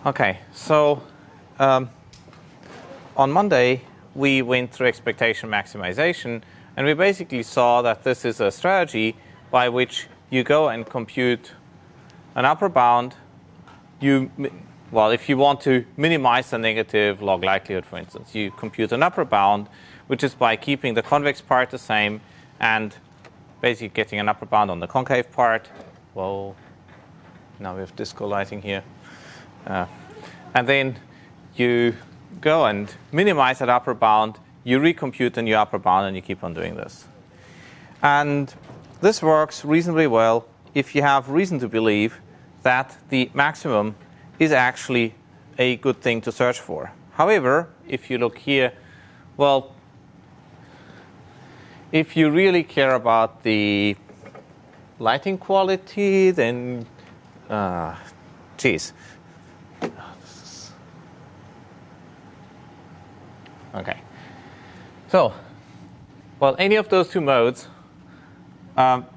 Okay, so on Monday, we went through expectation maximization, and we basically saw that this is a strategy by which you go and compute an upper bound. Well, if you want to minimize the negative log likelihood, for instance, you compute an upper bound, which is by keeping the convex part the same and basically getting an upper bound on the concave part. Well, now we have disco lighting here. And then you go and minimize that upper bound, you recompute the new upper bound, and you keep on doing this. And this works reasonably well if you have reason to believe that the maximum is actually a good thing to search for. However, if you look here, well, if you really care about the lighting quality, then, geez. Okay. So, well, any of those two modes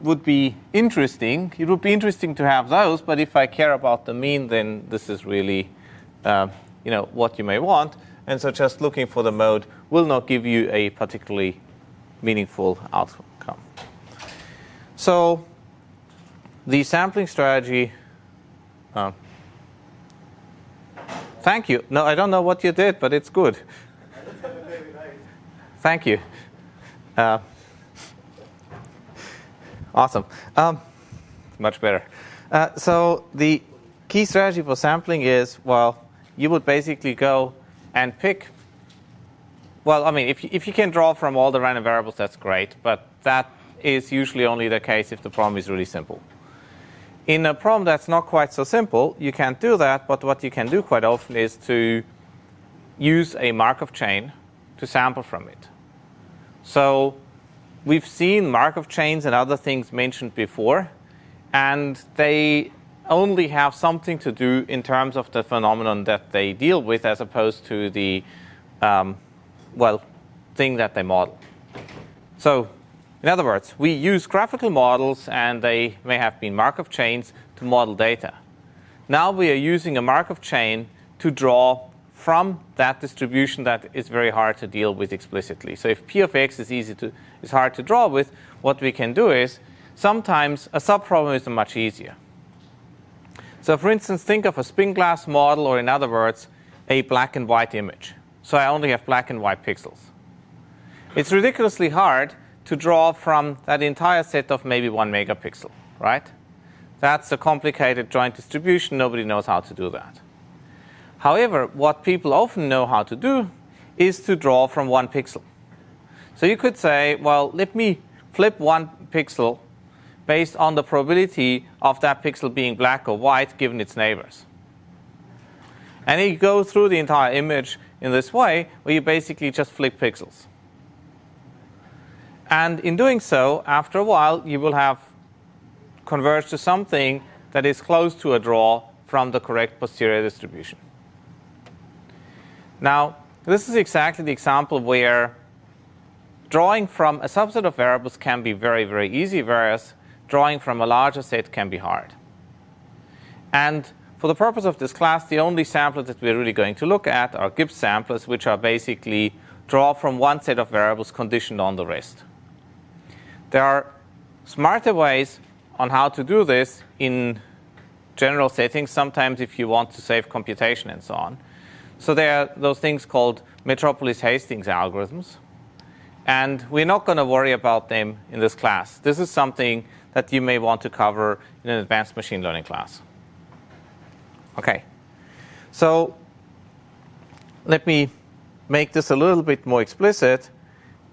would be interesting. It would be interesting to have those, but if I care about the mean, then this is really what you may want. And so just looking for the mode will not give you a particularly meaningful outcome. So the sampling strategy, thank you. No, I don't know what you did, but it's good. Thank you. Awesome. Much better. So the key strategy for sampling is, well, you would basically go and pick. Well, I mean, if you can draw from all the random variables, that's great. But that is usually only the case if the problem is really simple. In a problem that's not quite so simple, you can't do that. But what you can do quite often is to use a Markov chain to sample from it. So we've seen Markov chains and other things mentioned before, and they only have something to do in terms of the phenomenon that they deal with as opposed to the thing that they model. So in other words, we use graphical models, and they may have been Markov chains to model data. Now we are using a Markov chain to draw from that distribution that is very hard to deal with explicitly. So if P of x is hard to draw with, what we can do is sometimes a subproblem is much easier. So for instance, think of a spin glass model, or in other words, a black and white image. So I only have black and white pixels. It's ridiculously hard to draw from that entire set of maybe 1 megapixel, right? That's a complicated joint distribution. Nobody knows how to do that. However, what people often know how to do is to draw from 1 pixel. So you could say, well, let me flip 1 pixel based on the probability of that pixel being black or white given its neighbors. And you go through the entire image in this way, where you basically just flip pixels. And in doing so, after a while, you will have converged to something that is close to a draw from the correct posterior distribution. Now, this is exactly the example where drawing from a subset of variables can be very, very easy, whereas drawing from a larger set can be hard. And for the purpose of this class, the only samplers that we're really going to look at are Gibbs samplers, which are basically draw from one set of variables conditioned on the rest. There are smarter ways on how to do this in general settings, sometimes if you want to save computation and so on. So there are those things called Metropolis-Hastings algorithms. And we're not going to worry about them in this class. This is something that you may want to cover in an advanced machine learning class. OK. So let me make this a little bit more explicit.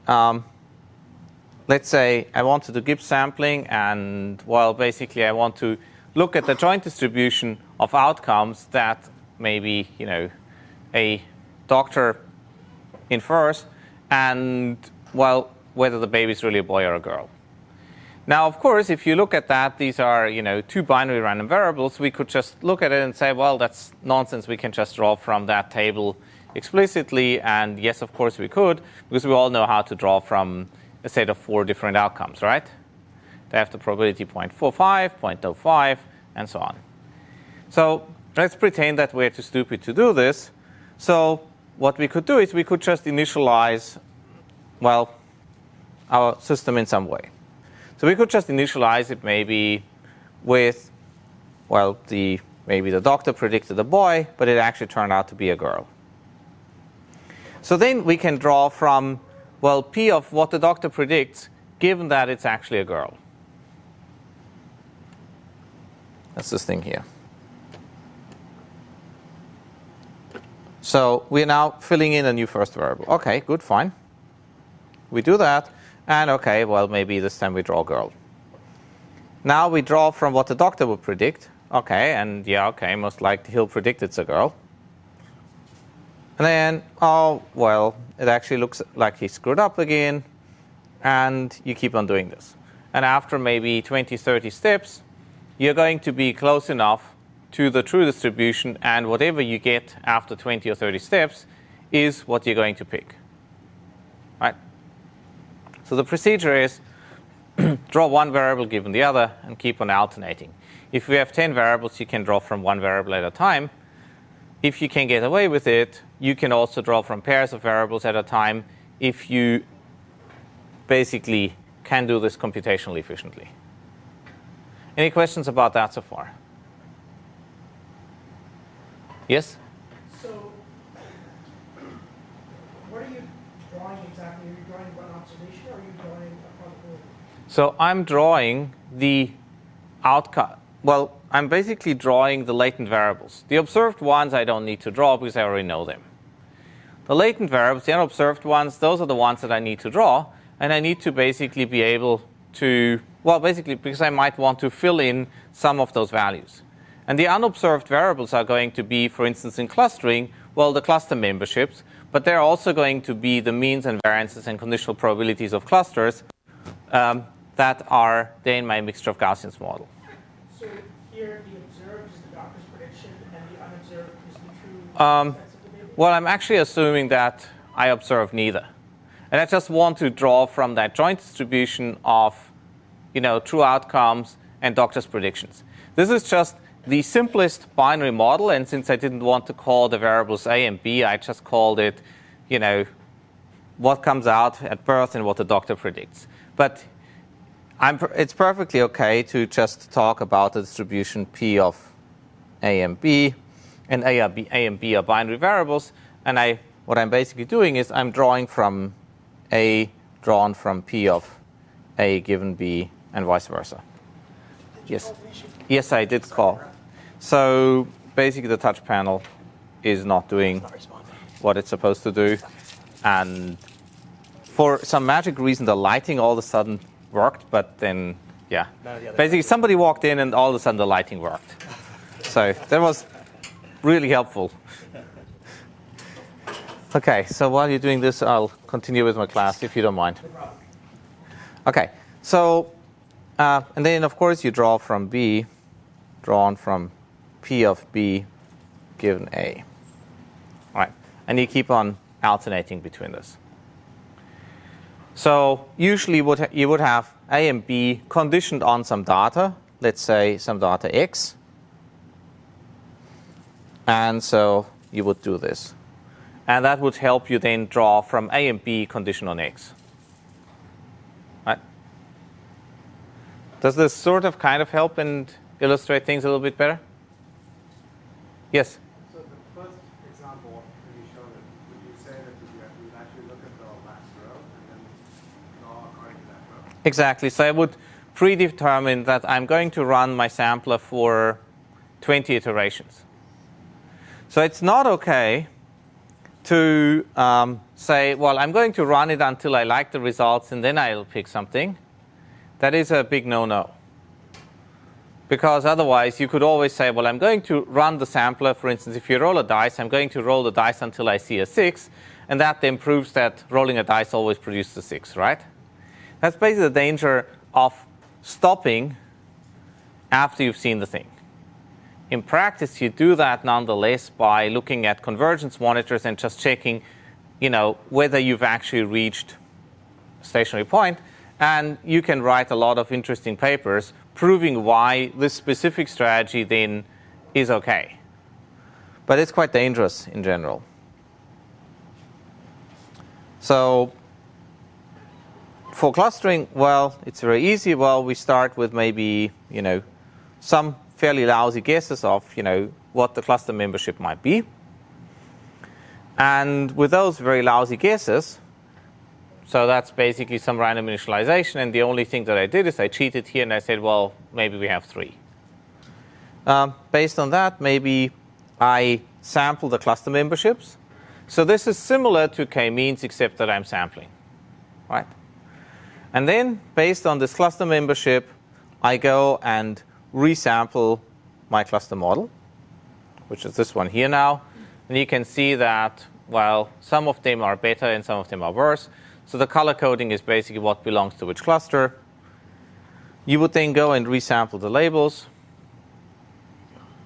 Let's say I want to do Gibbs sampling, and, well, basically I want to look at the joint distribution of outcomes that maybe, a doctor infers, and, well, whether the baby is really a boy or a girl. Now, of course, if you look at that, these are, 2 binary random variables. We could just look at it and say, well, that's nonsense. We can just draw from that table explicitly. And yes, of course, we could, because we all know how to draw from a set of 4 different outcomes, right? They have the probability 0.45, 0.05, and so on. So let's pretend that we're too stupid to do this. So what we could do is we could just initialize, well, our system in some way. So we could just initialize it maybe with, well, maybe the doctor predicted a boy, but it actually turned out to be a girl. So then we can draw from, well, P of what the doctor predicts, given that it's actually a girl. That's this thing here. So we're now filling in a new first variable. OK, good, fine. We do that. And OK, well, maybe this time we draw girl. Now we draw from what the doctor would predict. OK, and yeah, OK, most likely he'll predict it's a girl. And then, oh, well, it actually looks like he screwed up again. And you keep on doing this. And after maybe 20, 30 steps, you're going to be close enough to the true distribution, and whatever you get after 20 or 30 steps is what you're going to pick. Right? So the procedure is draw one variable given the other and keep on alternating. If we have 10 variables, you can draw from one variable at a time. If you can get away with it, you can also draw from pairs of variables at a time if you basically can do this computationally efficiently. Any questions about that so far? Yes? So, what are you drawing exactly? Are you drawing one observation, or are you drawing a probability? So I'm drawing the outcome. Well, I'm basically drawing the latent variables. The observed ones I don't need to draw because I already know them. The latent variables, the unobserved ones, those are the ones that I need to draw. And I need to basically be able to, well, basically because I might want to fill in some of those values. And the unobserved variables are going to be, for instance, in clustering, well, the cluster memberships, but they're also going to be the means and variances and conditional probabilities of clusters that are there in my mixture of Gaussians model. So here, the observed is the doctor's prediction, and the unobserved is the true sense of the data? Well, I'm actually assuming that I observe neither. And I just want to draw from that joint distribution of, true outcomes and doctor's predictions. This is just the simplest binary model, and since I didn't want to call the variables A and B, I just called it, what comes out at birth and what the doctor predicts. But it's perfectly OK to just talk about the distribution P of A and B, and A and B are binary variables. And what I'm basically doing is I'm drawing from A drawn from P of A given B, and vice versa. Yes. Yes, I did call. So basically, the touch panel is not doing what it's supposed to do. And for some magic reason, the lighting all of a sudden worked. But then, yeah. Basically, somebody walked in and all of a sudden the lighting worked. So that was really helpful. OK, so while you're doing this, I'll continue with my class, if you don't mind. OK, so, and then, of course, you draw from B, drawn from P of B given A. All right, and you keep on alternating between this. So usually you would have A and B conditioned on some data, let's say some data X. And so you would do this. And that would help you then draw from A and B conditioned on X. Right? Does this sort of kind of help and illustrate things a little bit better? Yes? So the first example, when you showed it, would you say that you would actually look at the last row and then draw according to that row? Exactly. So I would predetermine that I'm going to run my sampler for 20 iterations. So it's not OK to say, well, I'm going to run it until I like the results, and then I'll pick something. That is a big no-no. Because otherwise, you could always say, well, I'm going to run the sampler. For instance, if you roll a dice, I'm going to roll the dice until I see a 6. And that then proves that rolling a dice always produces a 6, right? That's basically the danger of stopping after you've seen the thing. In practice, you do that nonetheless by looking at convergence monitors and just checking, whether you've actually reached a stationary point. And you can write a lot of interesting papers proving why this specific strategy then is OK. but it's quite dangerous in general. So for clustering, well, it's very easy. Well, we start with maybe, some fairly lousy guesses of, what the cluster membership might be. And with those very lousy guesses, so that's basically some random initialization. And the only thing that I did is I cheated here and I said, well, maybe we have 3. Based on that, maybe I sample the cluster memberships. So this is similar to k-means, except that I'm sampling, right? And then, based on this cluster membership, I go and resample my cluster model, which is this one here now. And you can see that, well, some of them are better and some of them are worse. So the color coding is basically what belongs to which cluster. You would then go and resample the labels.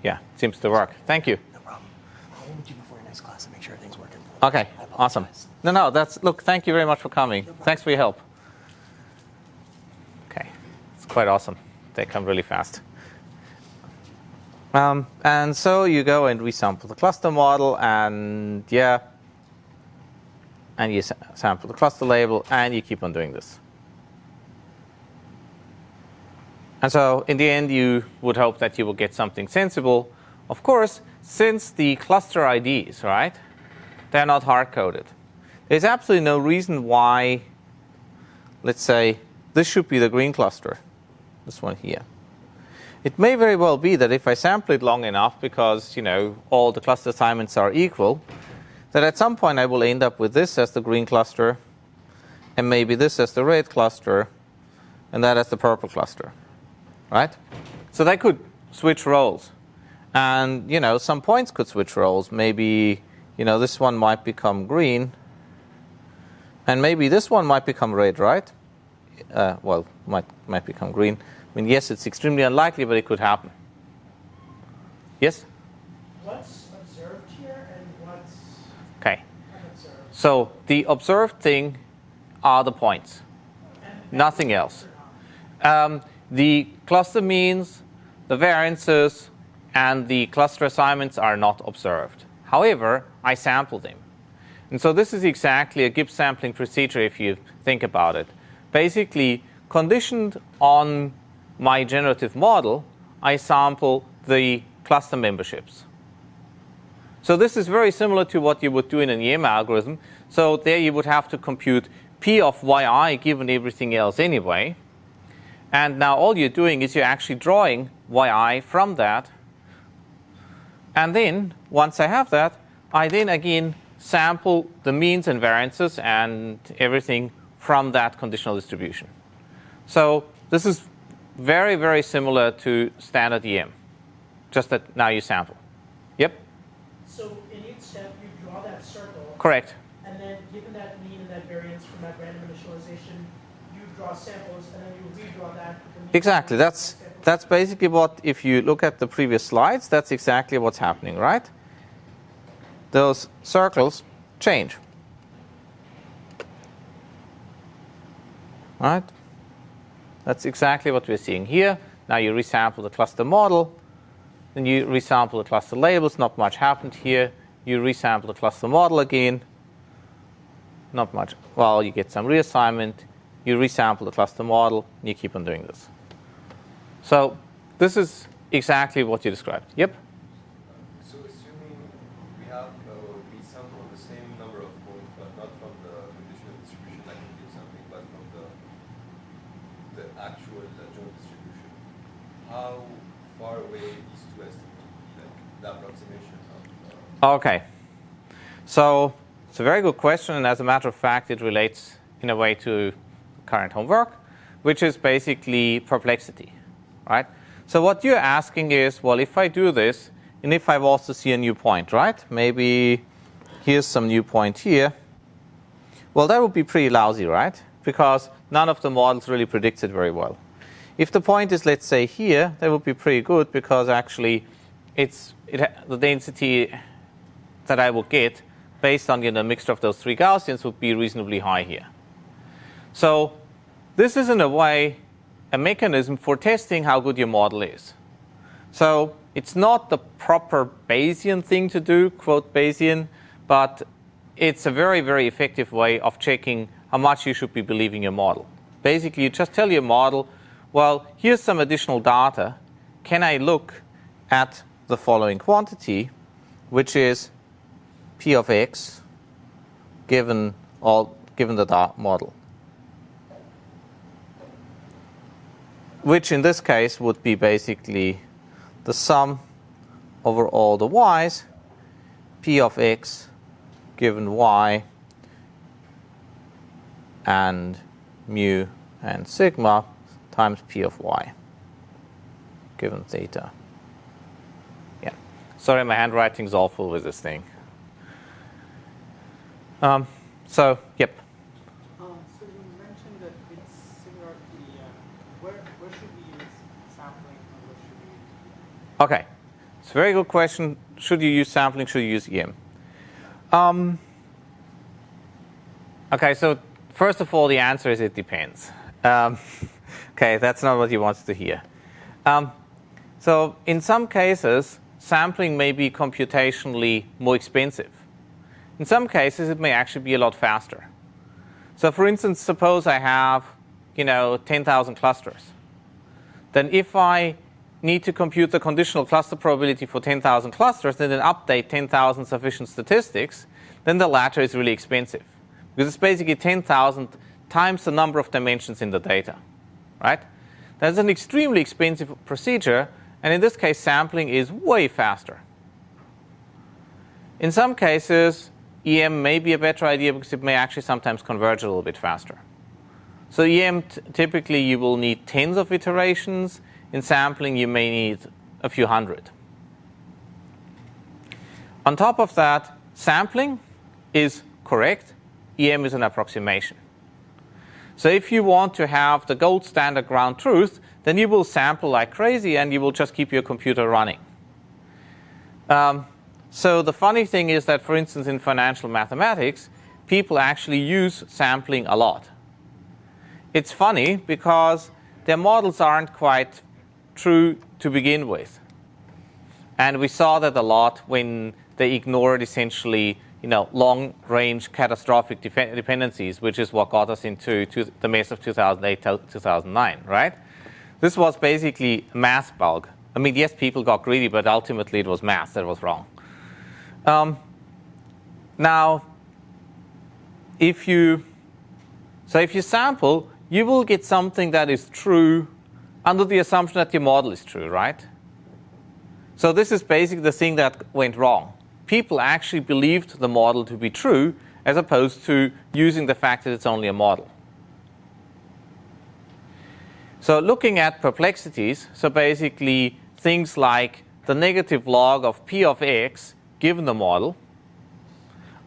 Yeah, it seems to work. Thank you. No problem. I'll meet you before your next class and make sure everything's working. Okay, awesome. No, look, thank you very much for coming. Thanks for your help. Okay, it's quite awesome. They come really fast. And so you go and resample the cluster model, and yeah, and you sample the cluster label, and you keep on doing this. And so in the end, you would hope that you will get something sensible. Of course, since the cluster IDs, right, they're not hard-coded. There's absolutely no reason why, let's say, this should be the green cluster, this one here. It may very well be that if I sample it long enough, because, all the cluster assignments are equal, that at some point I will end up with this as the green cluster, and maybe this as the red cluster, and that as the purple cluster, right? So they could switch roles. And, some points could switch roles. Maybe, this one might become green, and maybe this one might become red, right? Well, might become green. I mean, yes, it's extremely unlikely, but it could happen. Yes? What's observed here and what's Okay. unobserved? So the observed thing are the points, nothing else. The cluster means, the variances, and the cluster assignments are not observed. However, I sample them. And so this is exactly a Gibbs sampling procedure if you think about it. Basically, conditioned on my generative model, I sample the cluster memberships. So this is very similar to what you would do in an EM algorithm. So there you would have to compute P of yi given everything else anyway. And now all you're doing is you're actually drawing yi from that. And then, once I have that, I then again sample the means and variances and everything from that conditional distribution. So this is very, very similar to standard EM, just that now you sample. Yep? So in each step, you draw that circle. Correct. And then given that mean and that variance from that random initialization, you draw samples and then you redraw that. Exactly. That's basically what, if you look at the previous slides, that's exactly what's happening, right? Those circles change. Right? That's exactly what we're seeing here. Now you resample the cluster model, then you resample the cluster labels, not much happened here. You resample the cluster model again, not much. Well, you get some reassignment, you resample the cluster model, and you keep on doing this. So this is exactly what you described. Yep? So assuming we have we sample the same number of points, but not from the conditional distribution like we did something, but from the actual joint distribution, how far away these two estimates would be, like the approximation of Okay. So it's a very good question, and as a matter of fact, it relates in a way to current homework, which is basically perplexity, right? So what you're asking is, well, if I do this, and if I also see a new point, right? Maybe here's some new point here. Well, that would be pretty lousy, right? Because none of the models really predicts it very well. If the point is, let's say, here, that would be pretty good because actually the density that I will get based on the mixture of those three Gaussians would be reasonably high here. So this is, in a way, a mechanism for testing how good your model is. So It's not the proper Bayesian thing to do, quote Bayesian, but it's a very, very effective way of checking how much you should be believing your model. Basically, you just tell your model, well, here's some additional data. Can I look at the following quantity, which is P of x given the model, which in this case would be basically the sum over all the y's, P of x given y and mu and sigma times P of y given theta. Yeah. Sorry, my handwriting's awful with this thing. So, yep. So you mentioned that it's similar to EM. Where should we use sampling and where should we use EM? Okay. It's a very good question. Should you use sampling? Should you use EM? Okay, so first of all, the answer is it depends. Okay, that's not what you wanted to hear. So in some cases, sampling may be computationally more expensive. In some cases, it may actually be a lot faster. So for instance, suppose I have 10,000 clusters. Then if I need to compute the conditional cluster probability for 10,000 clusters and then update 10,000 sufficient statistics, then the latter is really expensive. Because it's basically 10,000 times the number of dimensions in the data. Right? That's an extremely expensive procedure, and in this case, sampling is way faster. In some cases, EM may be a better idea because it may actually sometimes converge a little bit faster. So EM, typically you will need tens of iterations. In sampling, you may need a few hundred. On top of that, sampling is correct. EM is an approximation. So if you want to have the gold standard ground truth, then you will sample like crazy and you will just keep your computer running. So the funny thing is that, for instance, in financial mathematics, people actually use sampling a lot. It's funny because their models aren't quite true to begin with. And we saw that a lot when they ignored essentially long-range catastrophic dependencies, which is what got us into the mess of 2008-2009, right? This was basically math bulk. I mean, yes, people got greedy, but ultimately it was math that was wrong. Now, if you sample, you will get something that is true under the assumption that your model is true, right? So this is basically the thing that went wrong. People actually believed the model to be true as opposed to using the fact that it's only a model. So looking at perplexities, so basically things like the negative log of P of x given the model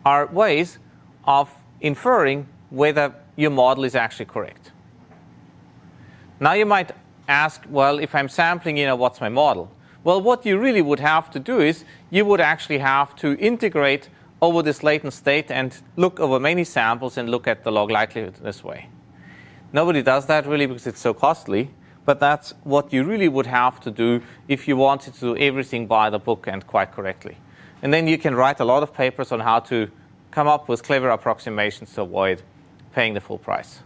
are ways of inferring whether your model is actually correct. Now you might ask, well, if I'm sampling, what's my model? Well, what you really would have to do is you would actually have to integrate over this latent state and look over many samples and look at the log likelihood this way. Nobody does that really because it's so costly, but that's what you really would have to do if you wanted to do everything by the book and quite correctly. And then you can write a lot of papers on how to come up with clever approximations to avoid paying the full price.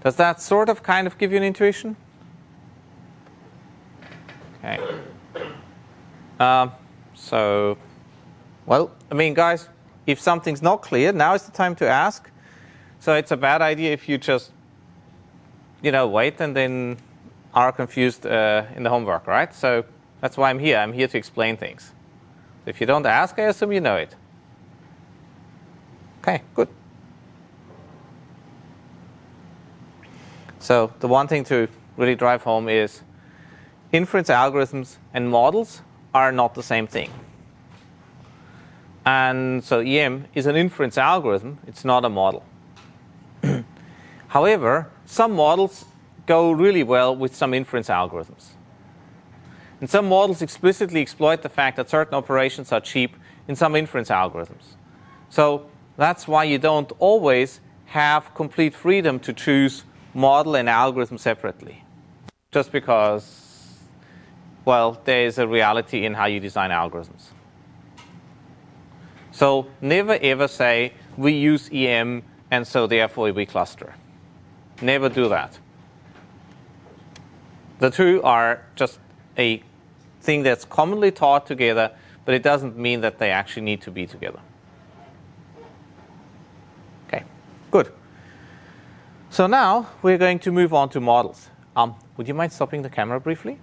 Does that sort of kind of give you an intuition? Okay. Well, I mean, guys, if something's not clear, now is the time to ask. So it's a bad idea if you just, wait and then are confused in the homework, right? So that's why I'm here. I'm here to explain things. If you don't ask, I assume you know it. Okay, good. So the one thing to really drive home is inference algorithms and models are not the same thing. And so EM is an inference algorithm. It's not a model. However, some models go really well with some inference algorithms. And some models explicitly exploit the fact that certain operations are cheap in some inference algorithms. So that's why you don't always have complete freedom to choose model and algorithm separately. Just because well, there is a reality in how you design algorithms. So never ever say, we use EM, and so therefore we cluster. Never do that. The two are just a thing that's commonly taught together, but it doesn't mean that they actually need to be together. Okay, good. So now we're going to move on to models. Would you mind stopping the camera briefly?